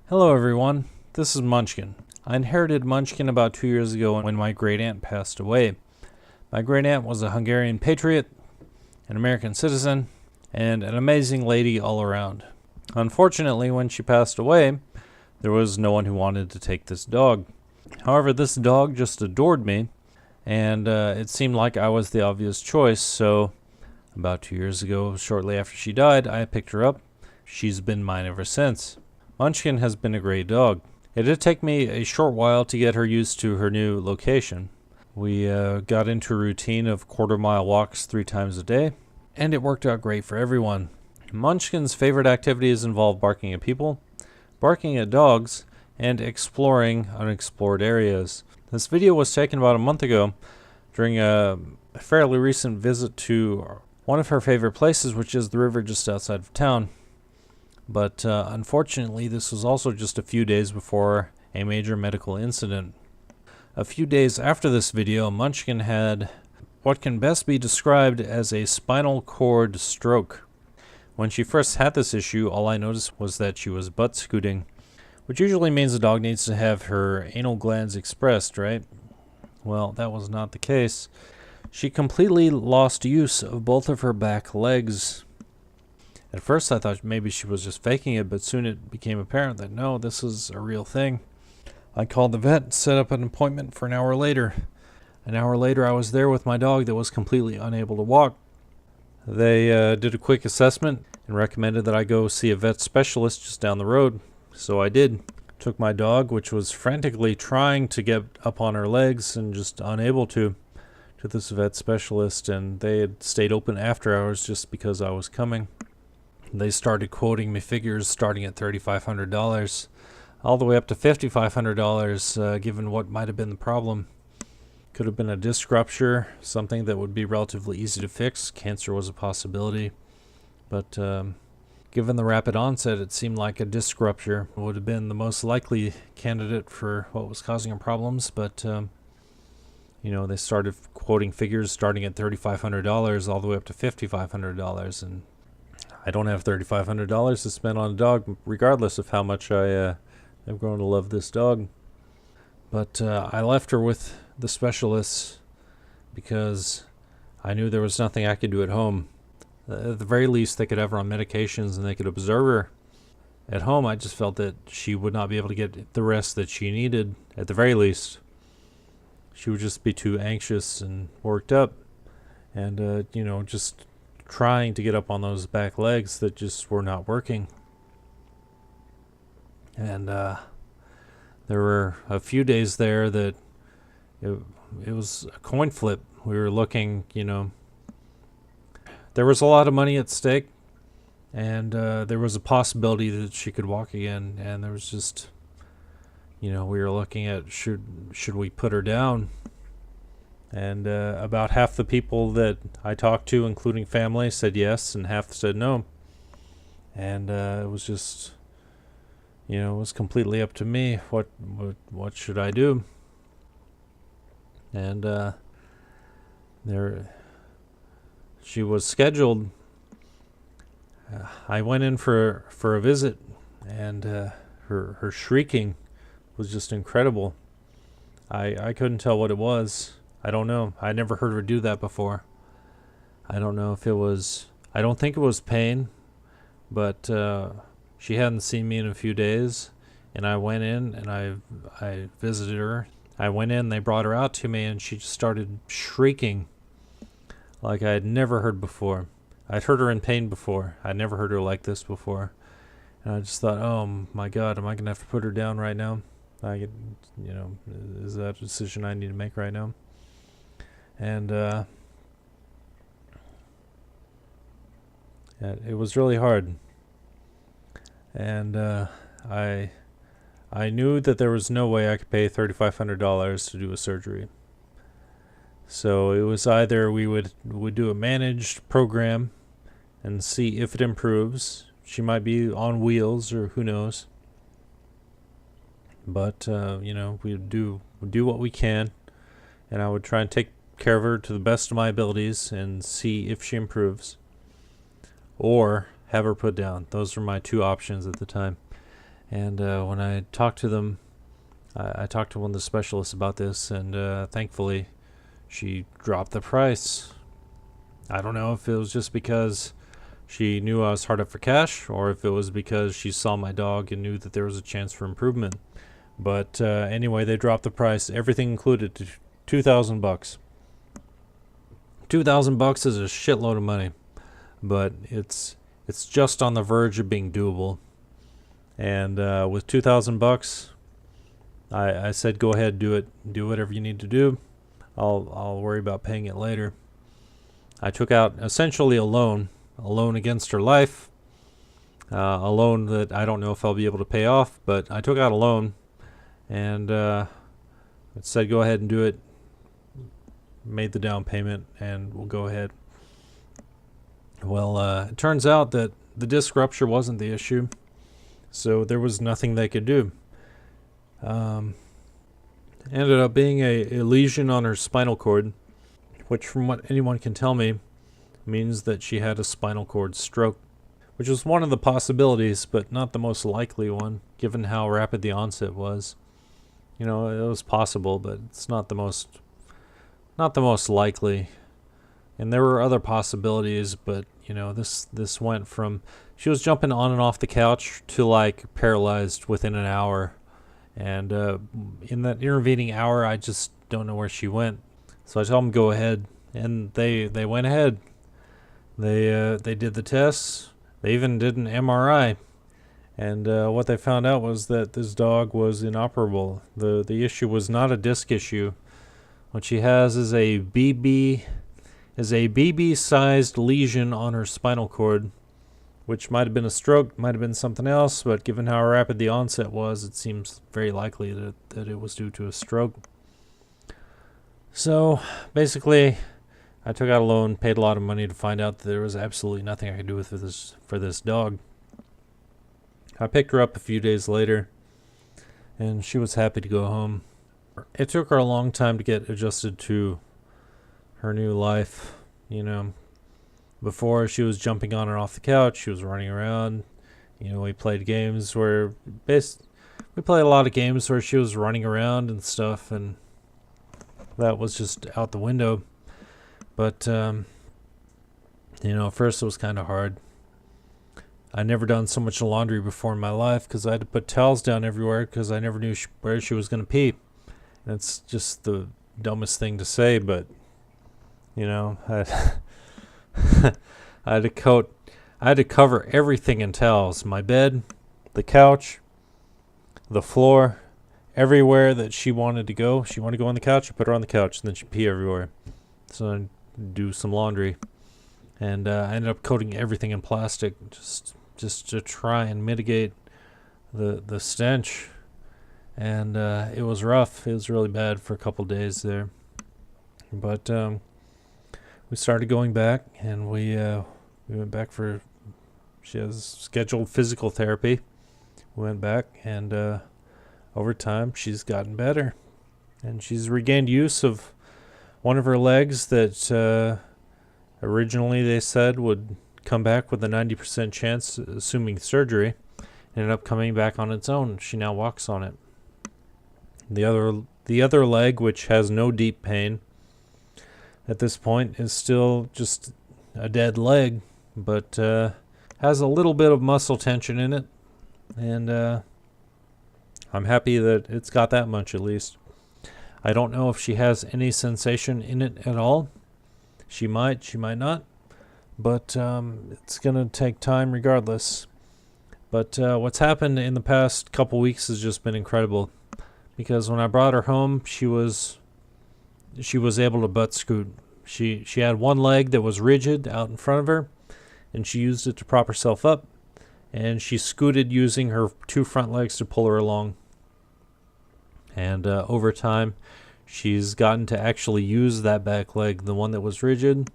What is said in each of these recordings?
Hello everyone, this is Munchkin. I inherited Munchkin about 2 years ago when my great aunt passed away. My great aunt was a Hungarian patriot, an American citizen, and an amazing lady all around. Unfortunately, when she passed away, there was no one who wanted to take this dog. However, this dog just adored me, and it seemed like I was the obvious choice, so about 2 years ago, shortly after she died, I picked her up. She's been mine ever since. Munchkin has been a great dog. It did take me a short while to get her used to her new location. We got into a routine of quarter-mile walks 3 times a day, and it worked out great for everyone. Munchkin's favorite activities involve barking at people, barking at dogs, and exploring unexplored areas. This video was taken about a month ago during a fairly recent visit to one of her favorite places, which is the river just outside of town. But unfortunately, this was also just a few days before a major medical incident. A few days after this video, Munchkin had what can best be described as a spinal cord stroke. When she first had this issue, all I noticed was that she was butt scooting, which usually means the dog needs to have her anal glands expressed, right? Well, that was not the case. She completely lost use of both of her back legs. At first I thought maybe she was just faking it, but soon it became apparent that no, this is a real thing. I called the vet, set up an appointment for an hour later. An hour later I was there with my dog that was completely unable to walk. They did a quick assessment and recommended that I go see a vet specialist just down the road. So I did. Took my dog, which was frantically trying to get up on her legs and just unable to this vet specialist, and they had stayed open after hours just because I was coming. They started quoting me figures starting at $3,500 all the way up to $5,500, given what might have been the problem. Could have been a disc rupture, something that would be relatively easy to fix. Cancer was a possibility, but given the rapid onset, it seemed like a disc rupture would have been the most likely candidate for what was causing her problems. But they started quoting figures starting at $3,500 all the way up to $5,500, and I don't have $3,500 to spend on a dog, regardless of how much I have grown to love this dog. But I left her with the specialists because I knew there was nothing I could do at home. At the very least, they could have her on medications and they could observe her. At home, I just felt that she would not be able to get the rest that she needed, at the very least. She would just be too anxious and worked up. And, just trying to get up on those back legs that just were not working. And there were a few days there that it was a coin flip. We were looking, there was a lot of money at stake, and there was a possibility that she could walk again, and there was just, we were looking at should we put her down. And about half the people that I talked to, including family, said yes, and half said no. And it was just, it was completely up to me. What should I do? And she was scheduled. I went in for a visit, and her shrieking was just incredible. I couldn't tell what it was. I don't know. I never heard her do that before. I don't know if it was... I don't think it was pain, but she hadn't seen me in a few days, and I went in and I visited her. I went in, they brought her out to me, and she just started shrieking like I had never heard before. I'd heard her in pain before. I'd never heard her like this before. And I just thought, oh my God, am I going to have to put her down right now? Is that a decision I need to make right now? And it was really hard. And I knew that there was no way I could pay $3,500 to do a surgery. So it was either we would do a managed program and see if it improves. She might be on wheels, or who knows. But we would do what we can, and I would try and take care of her to the best of my abilities and see if she improves, or have her put down. Those were my two options at the time. And when I talked to them, I talked to one of the specialists about this, and thankfully she dropped the price. I don't know if it was just because she knew I was hard up for cash, or if it was because she saw my dog and knew that there was a chance for improvement. But anyway, they dropped the price, everything included, to $2,000. $2,000 is a shitload of money, but it's just on the verge of being doable. And with $2,000, I said, go ahead, do it, do whatever you need to do. I'll worry about paying it later. I took out essentially a loan against her life, a loan that I don't know if I'll be able to pay off, but I took out a loan, and it said go ahead and do it. Made the down payment, and we'll go ahead. Well, it turns out that the disc rupture wasn't the issue, so there was nothing they could do. Ended up being a lesion on her spinal cord, which from what anyone can tell me means that she had a spinal cord stroke, which was one of the possibilities, but not the most likely one, given how rapid the onset was. You know, it was possible, but it's not the most likely. And there were other possibilities, but you know, this went from she was jumping on and off the couch to like paralyzed within an hour. And in that intervening hour, I just don't know where she went. So I told them go ahead, and they went ahead. They did the tests. They even did an MRI, and what they found out was that this dog was inoperable. The issue was not a disc issue. What she has is a BB-sized lesion on her spinal cord, which might have been a stroke, might have been something else, but given how rapid the onset was, it seems very likely that it was due to a stroke. So basically, I took out a loan, paid a lot of money to find out that there was absolutely nothing I could do for this dog. I picked her up a few days later, and she was happy to go home. It took her a long time to get adjusted to her new life, you know. Before, she was jumping on and off the couch, she was running around. You know, we played games where we played a lot of games where she was running around and stuff, and that was just out the window. But you know, at first it was kind of hard. I'd never done so much laundry before in my life because I had to put towels down everywhere because I never knew where she was going to pee. And it's just the dumbest thing to say, but you know, I had to cover everything in towels. My bed, the couch, the floor, everywhere that she wanted to go. She wanted to go on the couch, I put her on the couch, and then she'd pee everywhere. So I'd do some laundry. And I ended up coating everything in plastic just to try and mitigate the stench. And it was rough. It was really bad for a couple days there. But we started going back, and we went back for, she has scheduled physical therapy. We went back, and over time she's gotten better, and she's regained use of one of her legs that originally they said would come back with a 90% chance, assuming surgery. Ended up coming back on its own. She now walks on it. The other leg, which has no deep pain at this point, is still just a dead leg, but has a little bit of muscle tension in it, and I'm happy that it's got that much at least. I don't know if she has any sensation in it at all. She might not, but it's going to take time regardless. But what's happened in the past couple weeks has just been incredible, because when I brought her home, she was able to butt scoot. She had one leg that was rigid out in front of her, and she used it to prop herself up, and she scooted using her two front legs to pull her along. And over time, she's gotten to actually use that back leg, the one that was rigid,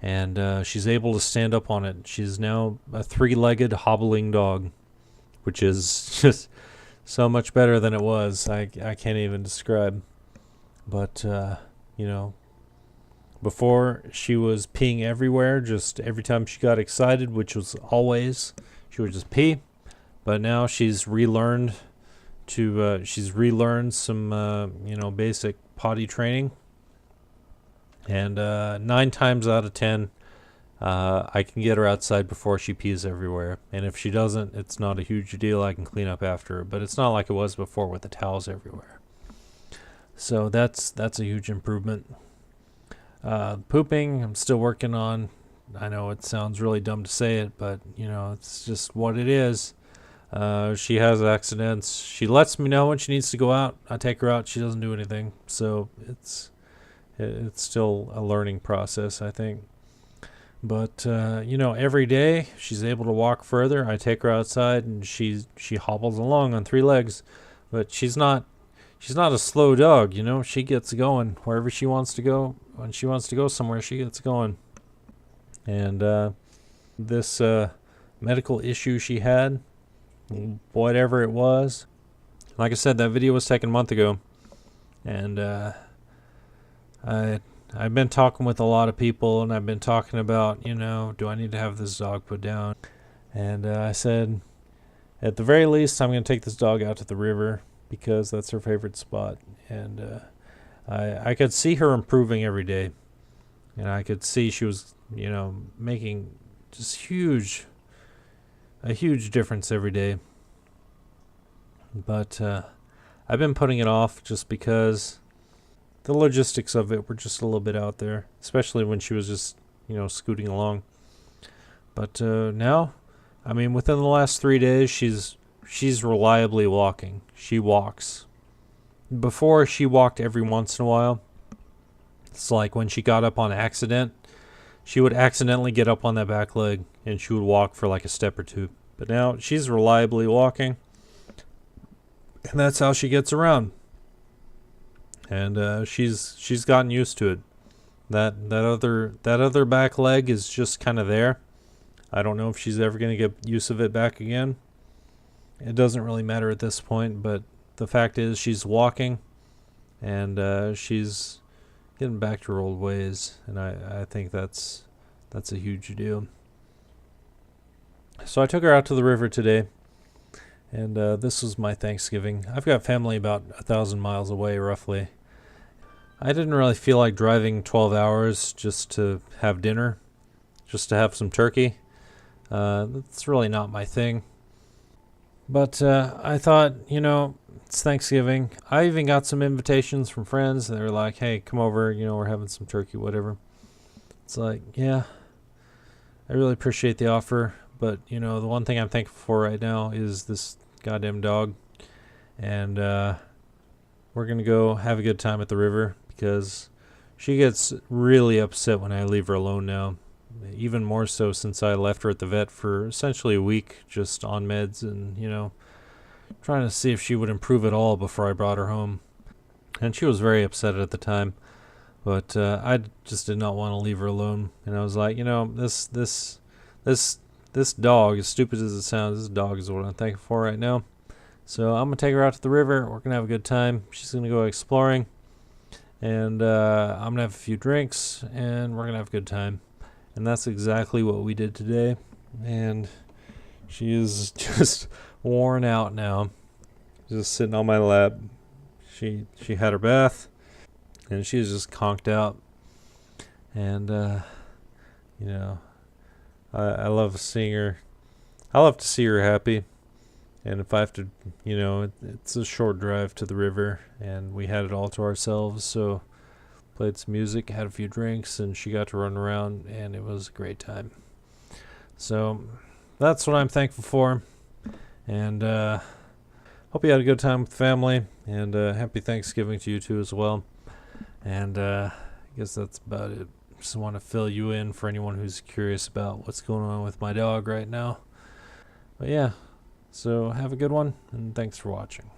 and she's able to stand up on it. She's now a three-legged hobbling dog, which is just so much better than it was. I can't even describe. But, you know, before she was peeing everywhere, just every time she got excited, which was always, she would just pee. but now she's relearned some basic potty training, and 9 times out of 10 I can get her outside before she pees everywhere. And if she doesn't, it's not a huge deal. I can clean up after her, but it's not like it was before with the towels everywhere. So that's a huge improvement. Pooping, I'm still working on. I know it sounds really dumb to say it, but it's just what it is. She has accidents. She lets me know when she needs to go out. I take her out. She doesn't do anything. So it's still a learning process, I think. But every day she's able to walk further. I take her outside and she hobbles along on 3 legs, but she's not a slow dog. She gets going wherever she wants to go. When she wants to go somewhere, she gets going. And this medical issue she had, whatever it was, like I said, that video was taken a month ago, and I've been talking with a lot of people, and I've been talking about, do I need to have this dog put down? And I said, at the very least, I'm going to take this dog out to the river because that's her favorite spot. And I could see her improving every day, and I could see she was, making just a huge difference every day. But I've been putting it off just because the logistics of it were just a little bit out there, especially when she was just, scooting along. But now, within the last 3 days, she's reliably walking. She walks. Before, she walked every once in a while. It's like when she got up on accident, she would accidentally get up on that back leg, and she would walk for like a step or two. But now, she's reliably walking, and that's how she gets around. And she's gotten used to it. That other back leg is just kind of there. I don't know if she's ever going to get use of it back again. It doesn't really matter at this point, but the fact is she's walking, and she's getting back to her old ways, and I think that's a huge deal. So I took her out to the river today, and this was my Thanksgiving. I've got family about 1,000 miles away, roughly. I didn't really feel like driving 12 hours just to have dinner, just to have some turkey. That's really not my thing. But I thought, it's Thanksgiving. I even got some invitations from friends. They were like, hey, come over, we're having some turkey, whatever. It's like, yeah, I really appreciate the offer. But, the one thing I'm thankful for right now is this goddamn dog. And we're going to go have a good time at the river because she gets really upset when I leave her alone now. Even more so since I left her at the vet for essentially a week just on meds and, trying to see if she would improve at all before I brought her home. And she was very upset at the time. But I just did not want to leave her alone. And I was like, this dog, as stupid as it sounds, this dog is what I'm thankful for right now. So I'm going to take her out to the river. We're going to have a good time. She's going to go exploring. And I'm going to have a few drinks. And we're going to have a good time. And that's exactly what we did today. And she is just worn out now. Just sitting on my lap. She had her bath. And she's just conked out. And, I love seeing her. I love to see her happy. And if I have to, it's a short drive to the river. And we had it all to ourselves. So played some music, had a few drinks, and she got to run around. And it was a great time. So that's what I'm thankful for. And hope you had a good time with the family. And happy Thanksgiving to you too as well. And I guess that's about it. Just want to fill you in for anyone who's curious about what's going on with my dog right now. But yeah, so have a good one, and thanks for watching.